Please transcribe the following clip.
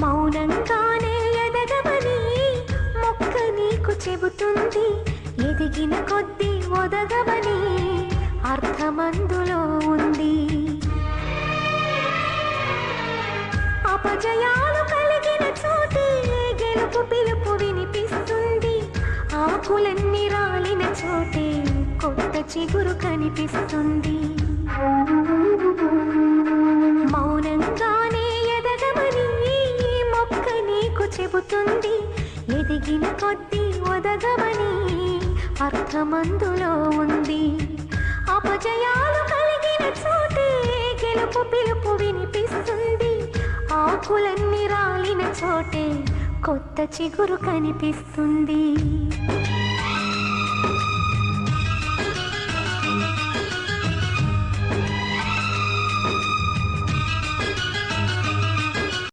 మౌనంగానే ఎదగమని మొక్క నీకు చెబుతుంది. ఎదిగిన కొద్దీ ఒదగమని అర్థమందులో ఉంది. అపజయాలు కలిగిన చోటే గెలుపు పిలుపు వినిపిస్తుంది. ఆకులన్నీ రాలిన చోటే కొత్త చిగురు కనిపిస్తుంది. మౌనంగానే ఎదగమని మొక్క నీకు చెబుతుంది. ఎదిగిన కొద్దీ ఒదగమని అర్థమందులో ఉంది. అపజయాలు కలిగిన చోటే గెలుపు పిలుపు వినిపిస్తుంది. ఆకులన్నీ రాలిన చోటే కొత్త చిగురు కనిపిస్తుంది.